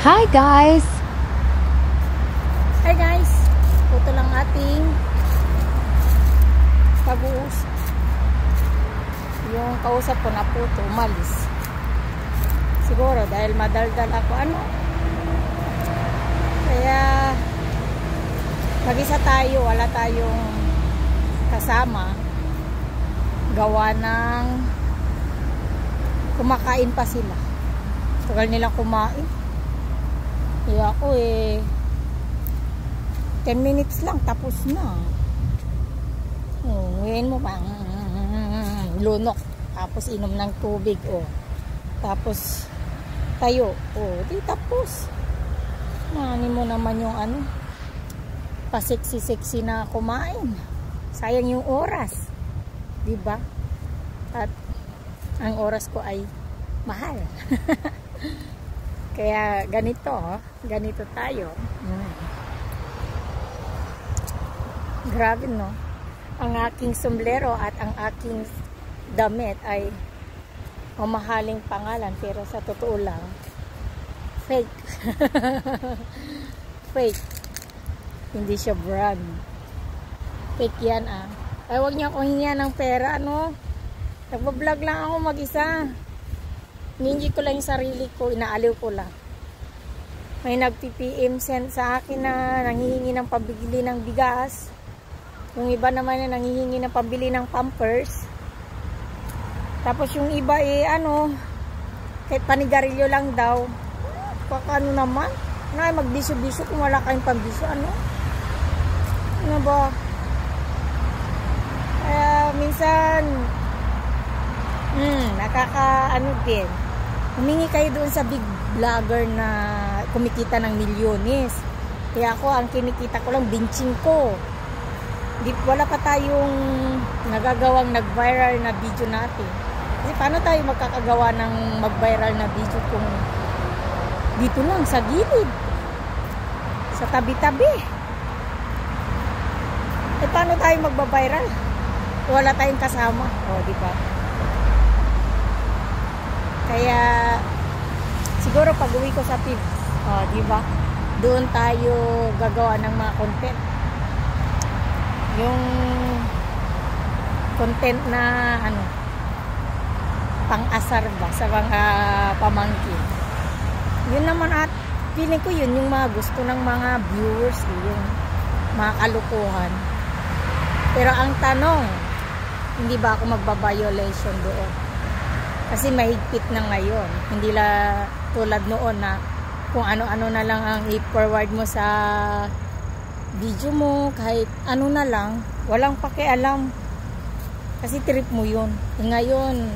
Hi guys! Hi guys! Puto lang ating pag-uusap. Yung kausap ko na puto, umalis. Siguro dahil madaldal ako Kaya mag-isa tayo, wala tayong kasama. Gawa ng kumakain pa sila. Tagal nilang kumain. Kaya ako 10 minutes lang tapos na. Ngayon mo pa lunok, tapos inom ng tubig tapos tayo di tapos. Nani mo naman yung pa-sexy na kumain. Sayang yung oras, di ba? At ang oras ko ay mahal. Kaya ganito tayo. Grabe no. Ang aking sombrero at ang aking damit ay mamahaling pangalan, pero sa totoo lang fake. Fake. Hindi siya brand. Fake yan Ay, wag niyo akong hingihan ng pera, no? Nagbablog lang ako mag-isa. Ninji ko lang yung sarili ko, inaaliw ko lang. May nag-PPM send sa akin na nanghihingi ng pambili ng bigas. Yung iba naman na nanghihingi ng pambili ng pampers. Tapos yung iba kahit panigarilyo lang daw. Ano naman? Magbisyo-bisyo kung wala kayong pambisyo, Ano ba? Kaya minsan din. Humingi kayo doon sa big vlogger na kumikita ng milyones. Kaya ako, ang kinikita ko lang, binching ko. Wala pa tayong nagagawang nag-viral na video natin. Kasi paano tayo magkakagawa ng mag-viral na video kung dito lang, sa gilid, sa tabi-tabi? Paano tayo magba-viral? Wala tayong kasama. Di ba? Kaya siguro pag-uwi ko sa Pibs, di ba? Doon tayo gagawa ng mga content. Yung content na pang-asar ba sa mga pamangkin. Yun naman at feeling ko yun yung mga gusto ng mga viewers, yung mga kalukuhan. Pero ang tanong, hindi ba ako magba-violation doon? Kasi mahigpit na ngayon. Hindi la tulad noon na kung ano-ano na lang ang i-forward mo sa video mo, kahit ano na lang, walang pakialam. Kasi trip mo yun. Ngayon,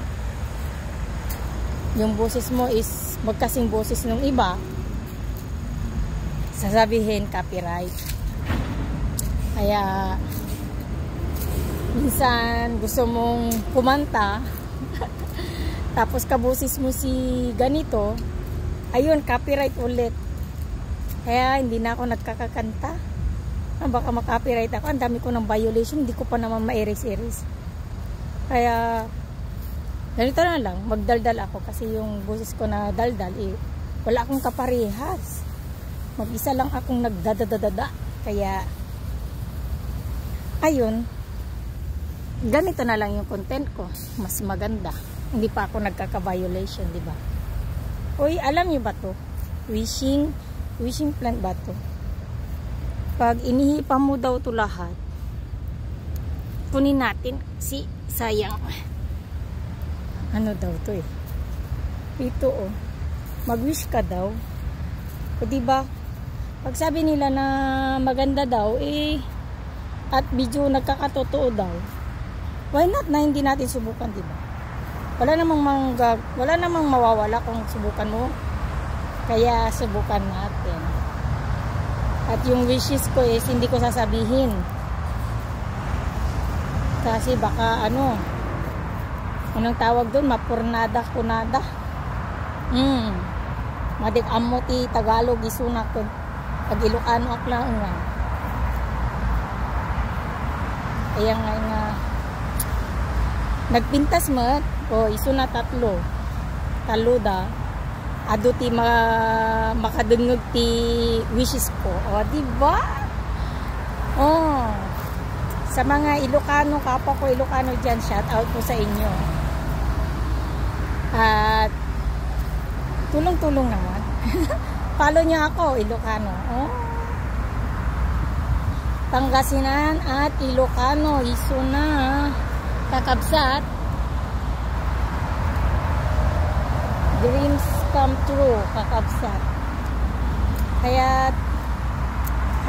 yung boses mo is magkasing boses ng iba, sasabihin copyright. Kaya minsan gusto mong kumanta tapos kabusis mo si ganito, ayun, copyright ulit. Kaya hindi na ako nagkakakanta. Baka makopyright ako. Ang dami ko ng violation, hindi ko pa naman ma-erase. Kaya ganito na lang, magdaldal ako. Kasi yung boses ko na daldal, wala akong kaparehas. Mag-isa lang akong nagdadadadada. Kaya ayun, ganito na lang yung content ko. Mas maganda. Hindi pa ako nagkaka-violation, di ba? Uy, alam niyo ba to? Wishing plant ba to? Pag inihipa mo daw to lahat, kunin natin si sayang. Ano daw to Ito mag-wish ka daw. O di ba? Pag sabi nila na maganda daw, at video nagkakatotoo daw, why not na hindi natin subukan, di ba? Wala namang mawawala kung subukan mo. Kaya subukan natin. At yung wishes ko hindi ko sasabihin. Kasi baka anong tawag doon? Mapurnada-kunada. Madik amoti Tagalog isunak ko. Pag Ilocano aklang nga. Kaya nga nagpintas mat iso na tatlo taluda adu ti makadungog ti wishes ko. O, diba? Oh, sa mga Ilocano, kapwa ko Ilocano dyan, shout out po sa inyo. At tulong-tulong naman. Follow niyo ako, Ilocano. Oh. Pangasinan at Ilocano, iso na kakabsat. Dreams come true, kakabsat. Kaya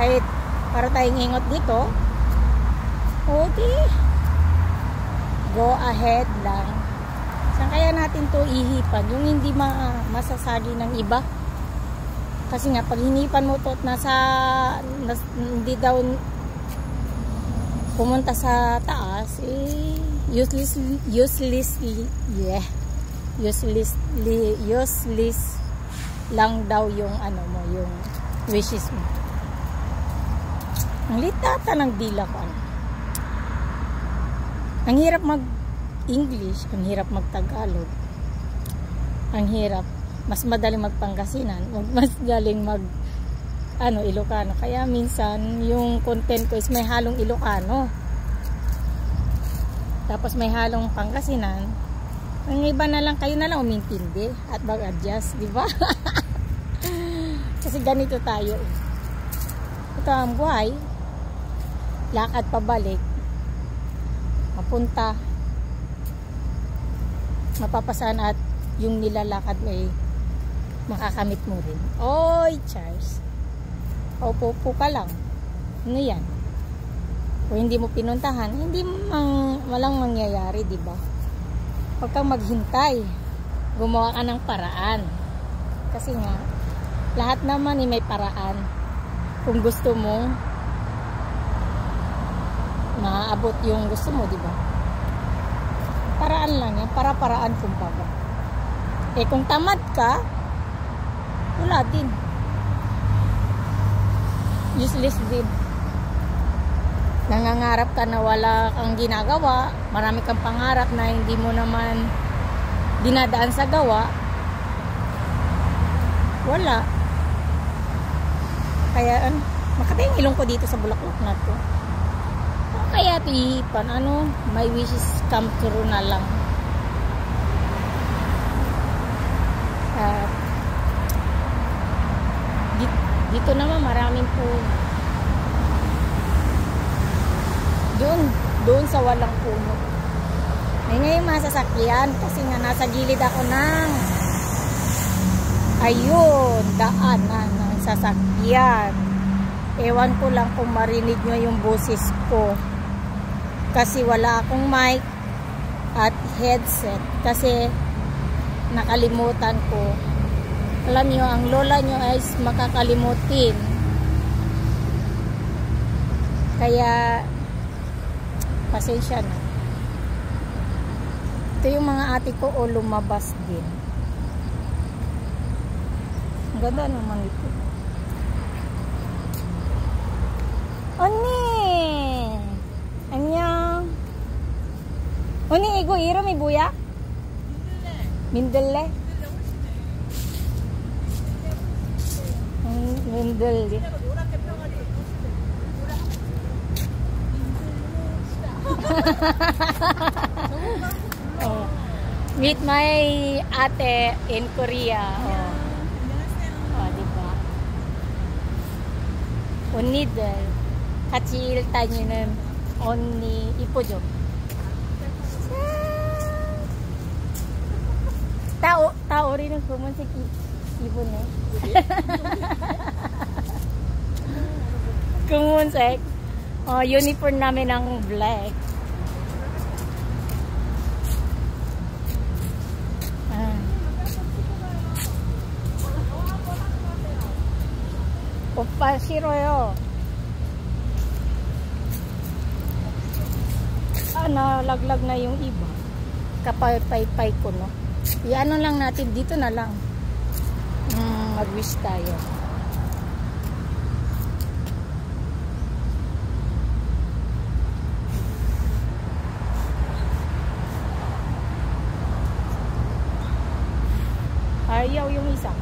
kahit para tayong ingot dito, okay, go ahead lang. Saan kaya natin to ihipan? Yung hindi masasagi ng iba. Kasi nga, pag hinipan mo to at hindi daw pumunta sa taas, eh, useless lang daw yung ano mo, yung wishes mo. Ang litata ng dila ko. Ang hirap mag-English, ang hirap mag-Tagalog. Ang hirap. Mas madaling mag-Pangasinan, mas madaling Ilocano. Kaya minsan, yung content ko is may halong Ilocano. Tapos may halong Pangasinan. Ang iba na lang, kayo na lang umintindi at mag-adjust, di ba? Kasi ganito tayo. Ito ang buhay. Lakad pabalik, mapunta, mapapasan at yung nilalakad may makakamit mo rin. Oy, Charles, upo ka lang. Ano yan? Kung hindi mo pinuntahan, hindi walang mangyayari, di ba? Huwag kang maghintay, gumawa ka ng paraan. Kasi nga, lahat naman may paraan. Kung gusto mo maabot yung gusto mo, di ba? Paraan lang yan, para-paraan kumbaga. Eh kung tamad ka, wala din. Useless din. Nangangarap ka na wala kang ginagawa, marami kang pangarap na hindi mo naman dinadaan sa gawa, wala. Kaya makatay yung ilong ko dito sa bulaklak na to. Kaya tihipan, my wishes come true na lang. Dito naman maraming po doon sa walang puno. May ngayon masasakyan kasi nga nasa gilid ako ng daan ng sasakyan. Ewan ko lang kung marinig nyo yung boses ko. Kasi wala akong mic at headset. Kasi nakalimutan ko. Alam nyo, ang lola nyo ay makakalimutin. Kaya, pasensya na. Ito yung mga ate ko o lumabas din. Ang ganda naman ito. Oni! Annyeong! Oni, igo iro mi buya? Mindelle. Mindelle. Oh. Meet my ate in Korea. Oh, diba? 언니들 같이 일 다니는 언니 이쁘죠? 다 우리는 검은색 입으네. 검은색. 유니폼 namin ang black. 오빠 싫어요. Nalaglag na yung iba. Kapay-pay ko, no? Iano lang natin, dito na lang. Mag-wish tayo. Ayaw daw yung isa.